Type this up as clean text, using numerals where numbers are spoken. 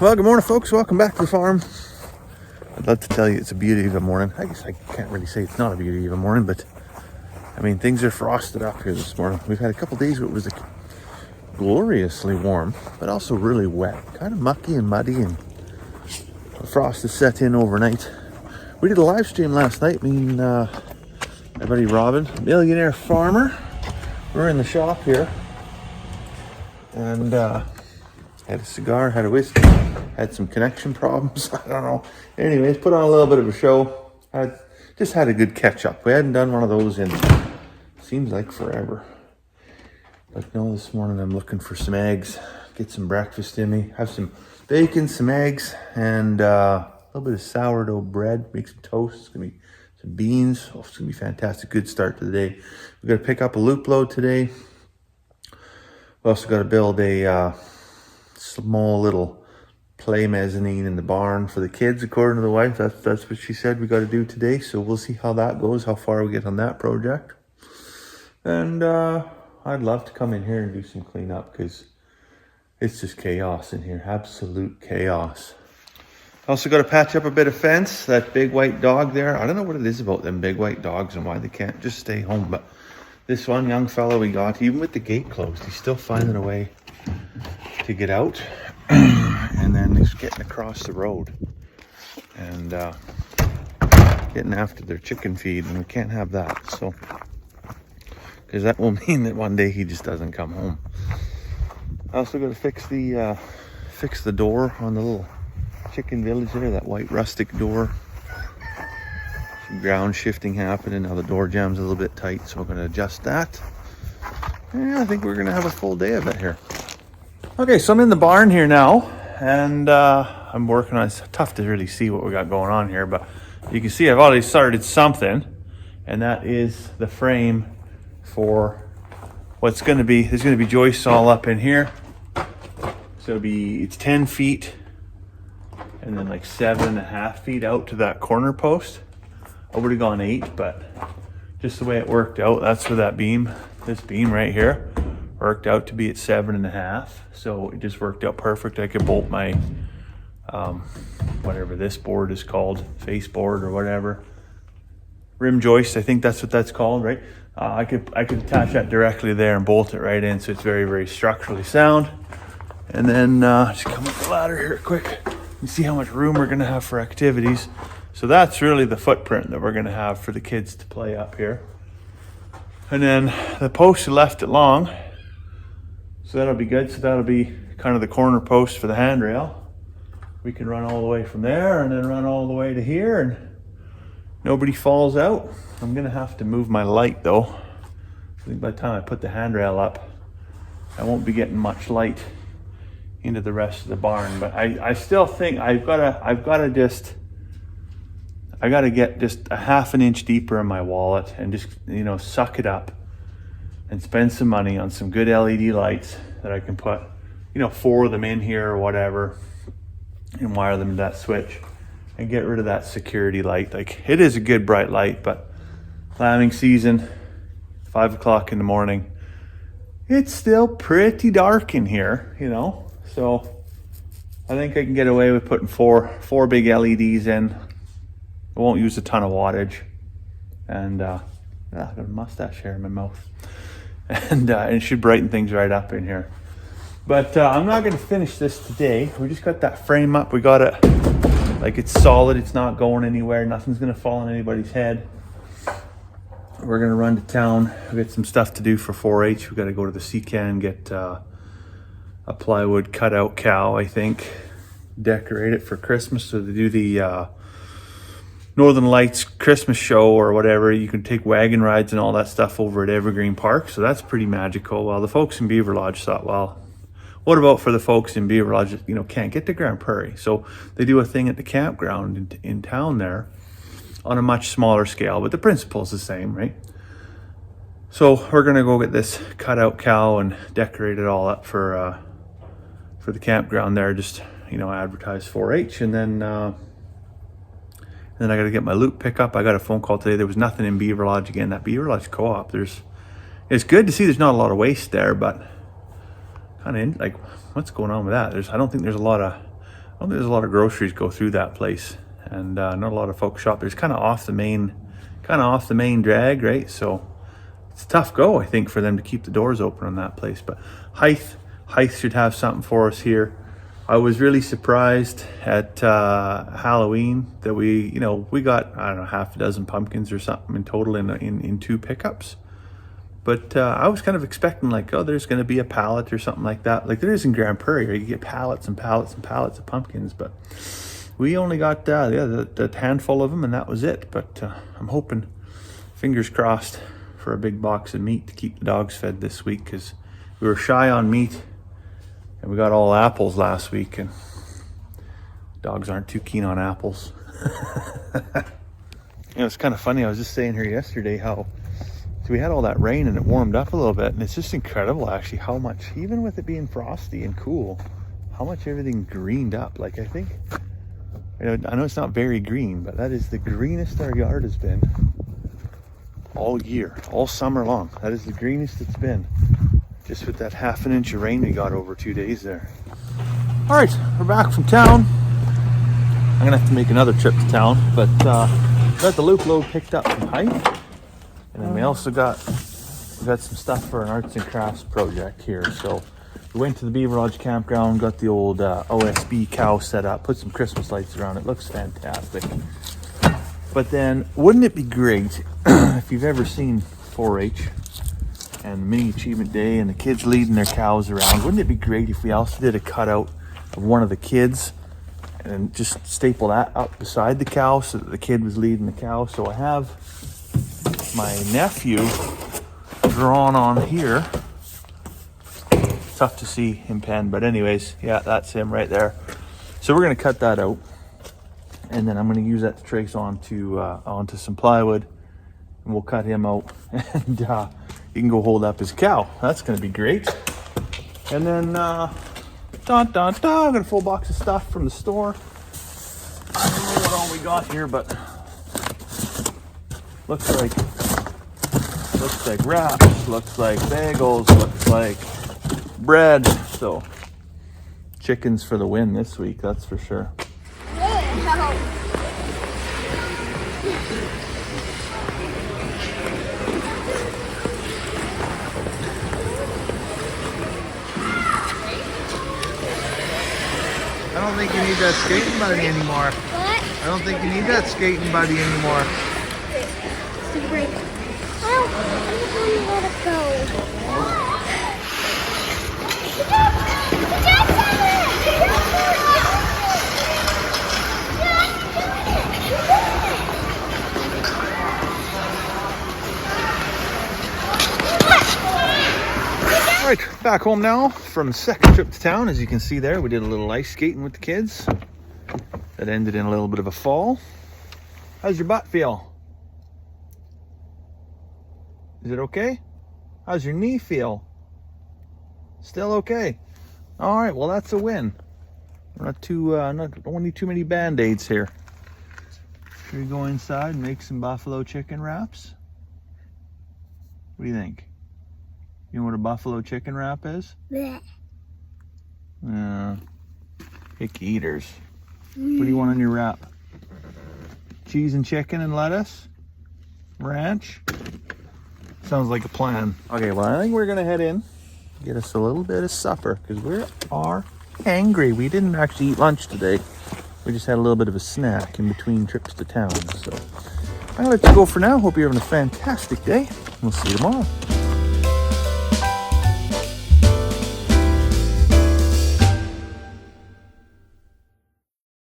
Well, good morning, folks. Welcome back to the farm. I'd love to tell you it's a beauty of a morning. I guess I can't really say it's not a beauty of a morning, but I mean, things are frosted up here this morning. We've had a couple days where it was gloriously warm, but also really wet, kind of mucky and muddy, and the frost has set in overnight. We did a live stream last night, me and my buddy Robin, millionaire farmer. We're in the shop here, and had a cigar, had a whiskey, had some connection problems. I don't know. Anyways, put on a little bit of a show. Just had a good catch up. We hadn't done one of those in seems like forever. But no, this morning I'm looking for some eggs, get some breakfast in me, have some bacon, some eggs, and a little bit of sourdough bread, make some toast. It's gonna be some beans. Oh, it's gonna be fantastic. Good start to the day. We got to pick up a loop load today. We also got to build a small little play mezzanine in the barn for the kids, according to the wife. That's what she said we got to do today. So we'll see how that goes, how far we get on that project. And I'd love to come in here and do some cleanup because it's just chaos in here, absolute chaos. Also got to patch up a bit of fence. That big white dog there, I don't know what it is about them big white dogs and why they can't just stay home, but this one young fellow we got, even with the gate closed, he's still finding a way to get out. And then he's getting across the road and getting after their chicken feed, and we can't have that. So, because that will mean that one day he just doesn't come home. I also got to fix the door on the little chicken village there, that white rustic door. Some ground shifting happening. Now the door jam's a little bit tight, so we're going to adjust that. Yeah, I think we're going to have a full day of it here. Okay, so I'm in the barn here now, and I'm working on, it's tough to really see what we got going on here, but you can see I've already started something, and that is the frame for what's going to be, there's going to be joists all up in here. So it's 10 feet and then like 7.5 feet out to that corner post. I would have gone 8, but just the way it worked out, that's where that beam, this beam right here, worked out to be at 7.5. So it just worked out perfect. I could bolt my, whatever this board is called, face board or whatever. Rim joist, I think that's what that's called, right? I could attach that directly there and bolt it right in, so it's very, very structurally sound. And then just come up the ladder here quick. You see how much room we're gonna have for activities. So that's really the footprint that we're gonna have for the kids to play up here. And then the post left it long, so that'll be good. So that'll be kind of the corner post for the handrail. We can run all the way from there and then run all the way to here, and nobody falls out. I'm gonna have to move my light though. I think by the time I put the handrail up, I won't be getting much light into the rest of the barn. But I still think I've gotta get just a 1/2 inch deeper in my wallet and just, suck it up and spend some money on some good LED lights that I can put, 4 of them in here or whatever, and wire them to that switch and get rid of that security light. Like, it is a good bright light, but lambing season, 5 o'clock in the morning, it's still pretty dark in here, So I think I can get away with putting four big LEDs in. It won't use a ton of wattage. And I've got a mustache hair in my mouth. And it should brighten things right up in here. But I'm not going to finish this today. We just got that frame up. We got it like it's solid. It's not going anywhere. Nothing's going to fall on anybody's head. We're going to run to town. We got some stuff to do for 4-H. We got to go to the Secan and get a plywood cutout cow, I think, decorate it for Christmas. So they do the Northern Lights Christmas show or whatever. You can take wagon rides and all that stuff over at Evergreen Park. So that's pretty magical. Well, the folks in Beaver Lodge thought, well, what about for the folks in Beaver Lodge, can't get to Grand Prairie? So they do a thing at the campground in town there on a much smaller scale, but the principle's the same, right? So we're gonna go get this cutout cow and decorate it all up for the campground there. Just advertise 4-H, and then I got to get my loop pickup. I got a phone call today. There was nothing in Beaver Lodge again. That Beaver Lodge co-op. It's good to see there's not a lot of waste there, but kind of like, what's going on with that? I don't think there's a lot don't think there's a lot of groceries go through that place, and not a lot of folks shop. There's kind of off the main drag, right? So it's a tough go, I think, for them to keep the doors open on that place. But Hythe should have something for us here. I was really surprised at Halloween that we got, I don't know, half a dozen pumpkins or something in total in 2 pickups. But I was kind of expecting, like, oh, there's going to be a pallet or something like that, like there is in Grand Prairie, where you get pallets and pallets and pallets of pumpkins. But we only got the handful of them, and that was it. But I'm hoping, fingers crossed, for a big box of meat to keep the dogs fed this week, because we were shy on meat, and we got all apples last week, and dogs aren't too keen on apples. It's kind of funny. I was just saying here yesterday how we had all that rain and it warmed up a little bit, and it's just incredible actually how much, even with it being frosty and cool, how much everything greened up. Like, I think, I know it's not very green, but that is the greenest our yard has been all year, all summer long. That is the greenest it's been, just with that half an inch of rain we got over 2 days there. All right, we're back from town. I'm gonna have to make another trip to town, but got the loop load picked up from Hythe. And then we also got some stuff for an arts and crafts project here. So we went to the Beaver Lodge campground, got the old OSB cow set up, put some Christmas lights around it. Looks fantastic. But then, wouldn't it be great if you've ever seen 4-H and Mini Achievement Day and the kids leading their cows around? Wouldn't it be great if we also did a cutout of one of the kids and just staple that up beside the cow so that the kid was leading the cow? So I have my nephew drawn on here. Tough to see in pen, but anyways, yeah, that's him right there. So we're gonna cut that out, and then I'm gonna use that to trace onto some plywood, and we'll cut him out, and he can go hold up his cow. That's gonna be great. And then I got a full box of stuff from the store. I don't know what all we got here, but looks like wraps, looks like bagels, looks like bread. So chickens for the win this week, that's for sure. I don't think you need that skating buddy anymore. What? I don't think you need that skating buddy anymore. I'm gonna let it go. All right, back home now from the second trip to town. As you can see there, we did a little ice skating with the kids. That ended in a little bit of a fall. How's your butt feel? Is it okay? How's your knee feel? Still okay? All right, well, that's a win. We're don't need too many Band-Aids here. Should we go inside and make some buffalo chicken wraps? What do you think? You know what a buffalo chicken wrap is? Blech. Picky eaters. What do you want on your wrap? Cheese and chicken and lettuce? Ranch? Sounds like a plan. Okay, well, I think we're gonna head in, get us a little bit of supper, because we are hangry. We didn't actually eat lunch today. We just had a little bit of a snack in between trips to town. So I'm gonna let you go for now. Hope you're having a fantastic day. We'll see you tomorrow.